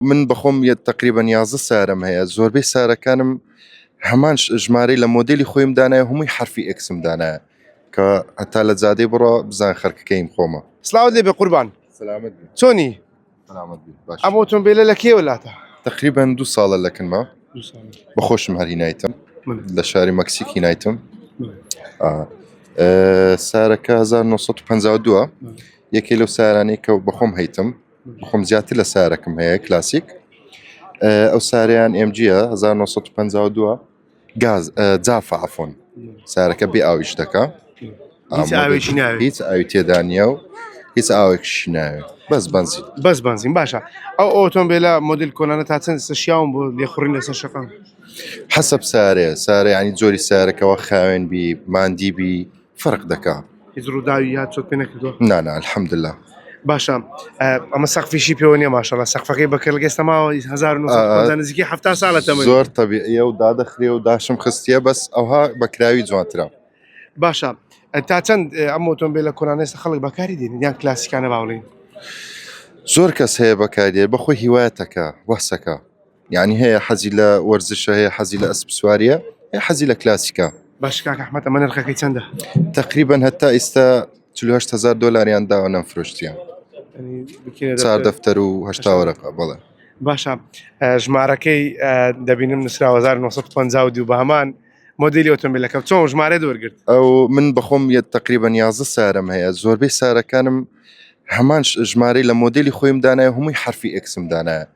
من بخۆم تقریبا 11 سارم هەیە زۆربەی سارەکانم هەمان ژمارەی لە مۆدلی خۆیم دانایە هەمووی حرفی ئێکسم دانایە کە هەتا لە جادەی بڕۆ بزان خەرکەکەیم خۆمە. سلااوت لێ بێ قوربان سلامت بی. چۆنی سلامت بی. باش. ئەم ئۆتۆمبیلە لە کێ وڵاتە؟ تقریبا 2 ساڵە لەکنمە بەخۆشم هەر هینایتم لە شاری مەکسیک هینایتم. سارەکە 1952 یەکێ لەو سارانەی کە بەخۆم هەیتم بخۆم زیاتر لە سارەکەم هەیە کلاسیک. ئەو ساریان MG 1952 گاز جافە عەفۆن سارەکە بێ ئاویش دەکا هیچ ئاوی تێدا نییە و هیچ ئاوێکیش ناوێت بەس بەنزین باشە. ئەو ئۆتۆمبیلە مۆدل کۆنانە تا چەند سەشیاوم بۆ لێخوڕین لەسەر شەقام حەسەب سارە ینی جۆری سارەکەەوە خاوێن بی ماندی بی فەرق دەکا هیچ ڕووداوی یا چۆت پێ نەکردووە؟ نانا الحەمدلله. باشە ئەمە سەقفیشی پێوە نیە ماشەڵڵا سەقفەکەی بەکەڵگەستە ماوە 1950 نزیکی 70 ساڵە تەمەنی زۆر تەبیعیە و دادەخرێ و داشم خستیە بەس ئەوها بەکراوی جوانترە. باشە تا چەند ئەم ئۆتۆمبیلە کۆنانەیە خەڵک بەکاری دێنن یان کلاسیکانە باوڵین؟ زۆر کەس هەیە بەکاردێ بەخۆی هیوایەتەکە وەسەکە یعنی هەیە حەزی لە وەرزشە هەیە حەزی لە ئەسپ سواریە هەیە حەزی لە کلاسیکە. باش کاک ئەحمەد ئەمە نرخەکەی چەندە؟ تقریبا هەتا ئێستا 48,000 دۆلاریان داوە نەمفرۆشتیان 4 دەفتەر و 80 وەرەقە. بەڵێ باشە ژمارەکەی دەبینم نووسراوە 1952 بە هەمان مۆدلی ئۆتۆمبیلەکە چۆن ژمارە دووەرگرت؟ ئەو من بەخۆم تقریبا 11 سارم هەیە زۆربەی سارەکانم هەمان ژمارەی لە مۆدلی خۆیم دانایە هەمووی حرفی ئێکسم دانایە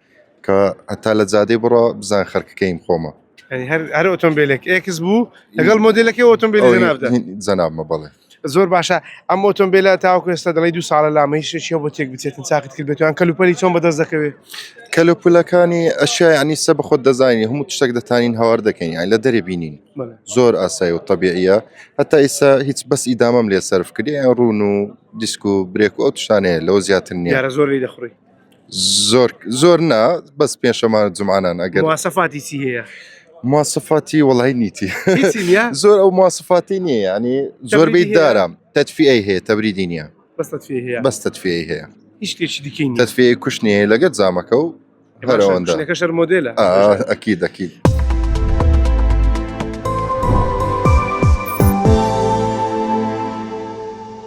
کە هەتا لە جادەی بڕۆ بزان خەرکەکەیم خۆمە. هەر ئۆتۆمبیلێک ئێکس بوو لەگەڵ مۆدلەکەی ئۆتۆمبیلی نابدا جەنابمە. بەڵێ زۆر باشە. ئەم ئۆتۆمبیلە تاوەکو ئێستا دەڵی 2 ساڵە لامە هیچ شتێکیە بۆ تێک بچێتن چاقت کرد بێتوان کەلوپەلی چۆن بەدەست دەکەوێت؟ کەلوپولەکانی ئەشیای عنی سە بە خۆت دەزانین هەموو تشتێک دەتانین هاوار دەکەین یان لە دەرێ بینین زۆر ئاسایی و طبیعیە هەتا ئێستا هیچ بەس ئیدامەم لێ سەرف کردی یان ڕوون و دیسک و برێک و ئەو تشتانەیە لەوە زیاتر نییە. یارە زۆر لی دەخڕی زۆر نا بەس پێنجشەمانە جومعانان ئەگەر مواسەفاتی چی هەیە؟ مواسەفاتی وەڵای نیتی زۆر ئەو مواسەفاتی نییە ینی زۆربەی دارم تەدفیعی هەیە تەبریدی نییە بەس تەدفیعی هەیە هیچ شتێکی دیکەی تەدفیعی کوشتنی هەیە لەگەڵ جامەکە و هەرەوەندە شەر مۆدلە ئەکید